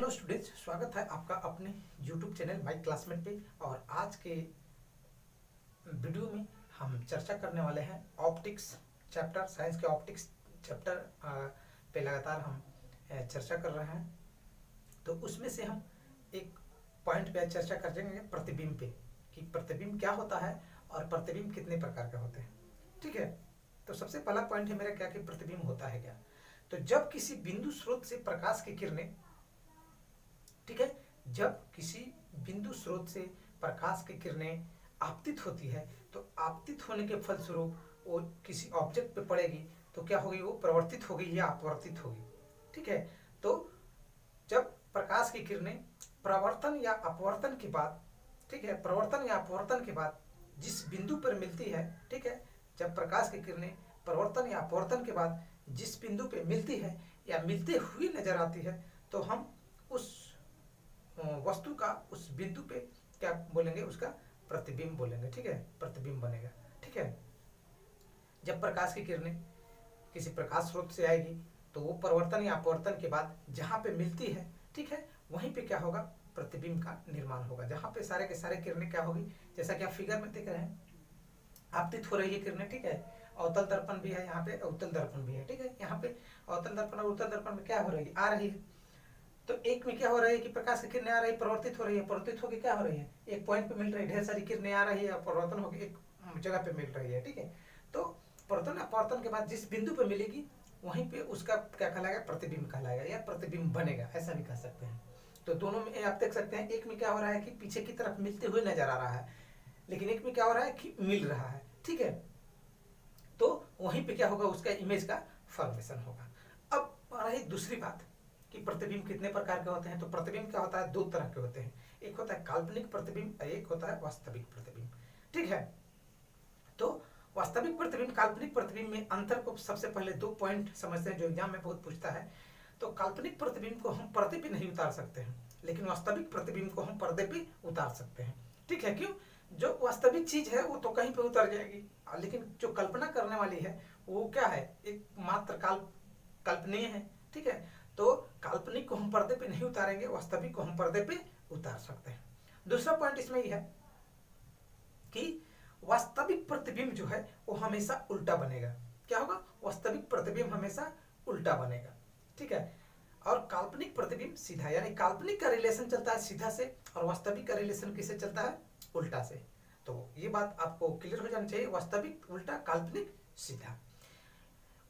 Hello students, स्वागत है आपका अपने यूट्यूब चैनल माय क्लासमेट पे। और आज के वीडियो में हम चर्चा करने वाले हैं ऑप्टिक्स चैप्टर, साइंस के ऑप्टिक्स चैप्टर पे लगातार हम चर्चा कर रहे हैं। तो उसमें से हम एक पॉइंट पे चर्चा करेंगे प्रतिबिंब पे, कि प्रतिबिंब क्या होता है और प्रतिबिंब कितने प्रकार के होते हैं। ठीक है, तो सबसे पहला पॉइंट है मेरा क्या कि प्रतिबिंब होता है क्या। तो जब किसी बिंदु स्रोत से प्रकाश की किरणें, ठीक है, जब किसी बिंदु स्रोत से प्रकाश की किरणें आपतित होती है तो आपतित होने के फलस्वरूप वो किसी ऑब्जेक्ट पे पड़ेगी तो क्या होगी, वो प्रवर्तित होगी या अपवर्तित होगी। ठीक है, तो जब प्रकाश की किरणें प्रवर्तन या अपवर्तन के बाद, ठीक है, प्रवर्तन या अपवर्तन के बाद जिस बिंदु पर मिलती है, ठीक है, जब प्रकाश की किरणें प्रवर्तन या अपवर्तन के बाद जिस बिंदु पे मिलती है या मिलते हुए नजर आती है तो हम उस वस्तु का उस बिंदु पे क्या बोलेंगे, उसका प्रतिबिंब बोलेंगे। ठीक है, प्रतिबिंब बनेगा। ठीक है, जब प्रकाश की किरणें किसी प्रकाश स्रोत से आएगी तो वो परिवर्तन या अपवर्तन के बाद जहाँ पे मिलती है, ठीक है, वहीं पे क्या होगा, प्रतिबिंब का निर्माण होगा। जहाँ पे सारे के सारे किरणें क्या होगी, जैसा कि आप फिगर में देख रहे हैं, आपतित हो रही है किरणें। ठीक है, अवतल दर्पण भी है, यहाँ पे अवतल दर्पण भी है। ठीक है, यहाँ पे अवतल दर्पण और उत्तल दर्पण में क्या हो रही है, आ रही है। तो एक में क्या हो रहा है कि प्रकाश की किरणें आ रही है, प्रवर्तित हो रही है, प्रवर्तित होकर क्या हो रही है, एक पॉइंट पे मिल रही है, ढेर सारी किरणें आ रही है और परिवर्तन होकर एक जगह पे मिल रही है। ठीक है, तो परिवर्तन अपवर्तन के बाद जिस बिंदु पे मिलेगी वहीं पे उसका क्या कहलाएगा, प्रतिबिंब कहलाएगा या प्रतिबिंब बनेगा, ऐसा भी कह सकते हैं। तो दोनों में आप देख सकते हैं, एक में क्या हो रहा है कि पीछे की तरफ मिलते हुए नजर आ रहा है, लेकिन एक में क्या हो रहा है कि मिल रहा है। ठीक है, तो वहीं पे क्या होगा, उसका इमेज का फॉर्मेशन होगा। अब आ रही दूसरी बात कि प्रतिबिंब कितने प्रकार के होते हैं। तो प्रतिबिंब क्या होता है, दो तरह के होते हैं, एक होता है काल्पनिक प्रतिबिंब और एक होता है वास्तविक प्रतिबिंब। ठीक है, तो वास्तविक प्रतिबिंब काल्पनिक प्रतिबिंब में अंतर को सबसे पहले दो पॉइंट समझते हैं जो एग्जाम में बहुत पूछता है। तो काल्पनिक प्रतिबिंब को हम पर्दे पे नहीं उतार सकते हैं, लेकिन वास्तविक प्रतिबिंब को हम पर्दे पे उतार सकते हैं। ठीक है, क्यों, जो वास्तविक चीज है वो तो कहीं पे उतर जाएगी, लेकिन जो कल्पना करने वाली है वो क्या है, एक मात्र कल्पनीय है। ठीक है, तो काल्पनिक को हम पर्दे पे नहीं उतारेंगे, वास्तविक को हम पर्दे पे उतार सकते हैं। दूसरा पॉइंट इसमें यह है कि वास्तविक प्रतिबिंब जो है वो हमेशा उल्टा बनेगा। क्या होगा, वास्तविक प्रतिबिंब हमेशा उल्टा बनेगा। ठीक है, और काल्पनिक प्रतिबिंब सीधा, यानी काल्पनिक का रिलेशन चलता है सीधा से और वास्तविक का रिलेशन किससे चलता है, उल्टा से। तो ये बात आपको क्लियर हो जानी चाहिए, वास्तविक उल्टा, काल्पनिक सीधा।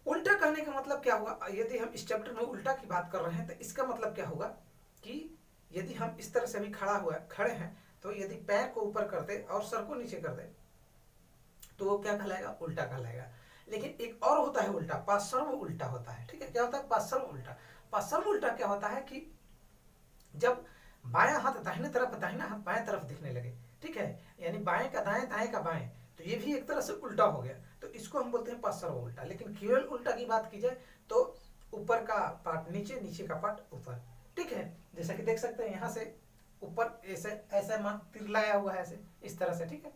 उल्टा कहने का मतलब क्या होगा, यदि हम इस चैप्टर में उल्टा की बात कर रहे हैं तो इसका मतलब क्या होगा कि यदि हम इस तरह से भी खड़े हैं तो यदि पैर को ऊपर कर दे और सर को नीचे कर दे तो वो क्या कहलाएगा, उल्टा कहलाएगा। लेकिन एक और होता है उल्टा, पार्श्व उल्टा होता है। ठीक है, क्या होता है, पार्श्व उल्टा। पार्श्व उल्टा क्या होता है कि जब बायां हाथ दाहिने तरफ, दाहिना हाथ बाएं तरफ दिखने लगे, ठीक है, यानी बाएं का दाएं, दाएं का बाएं, तो ये भी एक तरह से उल्टा हो गया, तो इसको हम बोलते हैं पार्श्व उल्टा। लेकिन केवल उल्टा की बात की जाए तो ऊपर का पार्ट नीचे, नीचे का पार्ट ऊपर। ठीक है, जैसा कि देख सकते हैं यहाँ से ऊपर ऐसे ऐसे तीर लगाया हुआ है, ऐसे इस तरह से। ठीक है,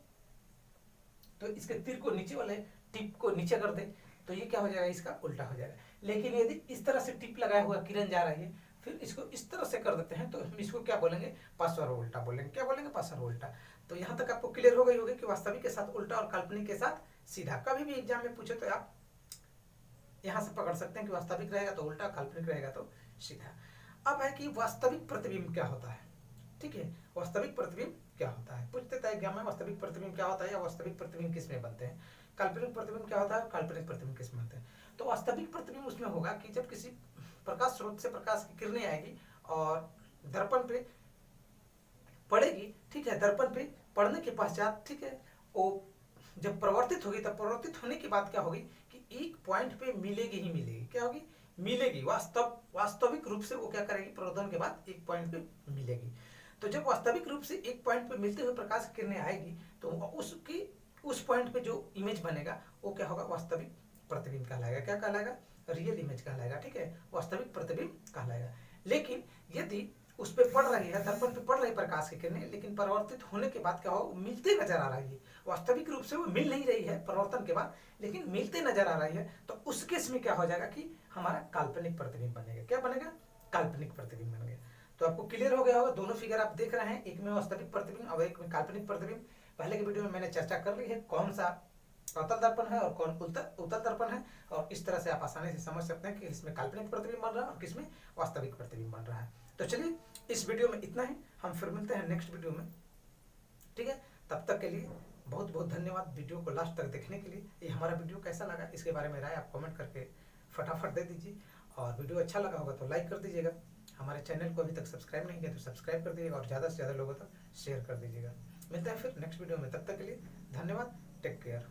तो इसके तीर को नीचे वाले टिप को नीचे कर दे तो ये क्या हो जाएगा, इसका उल्टा हो जाएगा। लेकिन यदि इस तरह से टिप लगाया हुआ किरण जा रही है, फिर इसको इस तरह से कर देते हैं तो हम इसको क्या बोलेंगे, पार्श्व उल्टा बोलेंगे। क्या बोलेंगे, पार्श्व उल्टा। तो यहाँ तक आपको क्लियर हो गई होगी कि वास्तविक के साथ उल्टा और काल्पनिक के साथ सीधा। कभी भी एग्जाम में पूछे तो आप यहाँ से पकड़ सकते हैं कि वास्तविक रहेगा तो उल्टा, काल्पनिक रहेगा तो सीधा। अब है कि वास्तविक प्रतिबिंब क्या होता है। ठीक है, वास्तविक प्रतिबिंब क्या होता है, पूछते थे एग्जाम में, वास्तविक प्रतिबिंब क्या होता है या वास्तविक प्रतिबिंब किसमें बनते हैं, काल्पनिक प्रतिबिंब क्या होता है, काल्पनिक प्रतिबिंब किसमें बनते हैं। तो वास्तविक प्रतिबिंब उसमें होगा कि जब किसी प्रकाश स्रोत से प्रकाश की किरणें आएगी और दर्पण पे पड़ेगी। ठीक है, दर्पण पे पड़ने के पश्चात, ठीक है, वो जब प्रवर्तित होगी तब प्रवर्तित होने के बाद क्या होगी कि एक पॉइंट पे मिलेगी ही मिलेगी। क्या होगी, मिलेगी, वास्तविक रूप से वो क्या करेगी, प्रवर्धन के बाद एक पॉइंट पे मिलेगी। तो जब वास्तविक रूप से एक पॉइंट पे मिलते हुए प्रकाश की किरणें आएगी तो उस पॉइंट पे जो इमेज बनेगा वो क्या होगा, वास्तविक प्रतिबिंब कहलाएगा। क्या कहलाएगा, रियल इमेज कहलाएगा। ठीक है, वास्तविक प्रतिबिंब कहलाएगा। लेकिन यदि उस पे पड़ रही है, दर्पण पे पड़ रही प्रकाश की किरणें, लेकिन परिवर्तित होने के बाद क्या हो, मिलते नजर आ रही है, वास्तविक रूप से वो मिल नहीं रही है परिवर्तन के बाद, लेकिन मिलते नजर आ रही है, तो उस केस में क्या हो जाएगा कि हमारा काल्पनिक प्रतिबिंब बनेगा। क्या बनेगा, काल्पनिक प्रतिबिंब बनेगा। तो आपको क्लियर हो गया होगा। दोनों फिगर आप देख रहे हैं, एक में वास्तविक प्रतिबिंब और एक में काल्पनिक प्रतिबिंब। पहले की वीडियो में मैंने चर्चा कर ली है कौन सा अवतल दर्पण है और कौन उत्तल दर्पण है, और इस तरह से आप आसानी से समझ सकते हैं कि इसमें काल्पनिक प्रतिबिंब बन रहा है और किसमें वास्तविक प्रतिबिंब बन रहा है। तो चलिए इस वीडियो में इतना ही, हम फिर मिलते हैं नेक्स्ट वीडियो में, ठीक है। तब तक के लिए बहुत बहुत धन्यवाद वीडियो को लास्ट तक देखने के लिए। ये हमारा वीडियो कैसा लगा इसके बारे में राय आप कमेंट करके फटाफट दे दीजिए, और वीडियो अच्छा लगा होगा तो लाइक कर दीजिएगा। हमारे चैनल को अभी तक सब्सक्राइब नहीं किया तो सब्सक्राइब कर दीजिएगा और ज़्यादा से ज़्यादा लोगों तक शेयर कर दीजिएगा। मिलते हैं फिर नेक्स्ट वीडियो में, तब तक के लिए धन्यवाद, टेक केयर।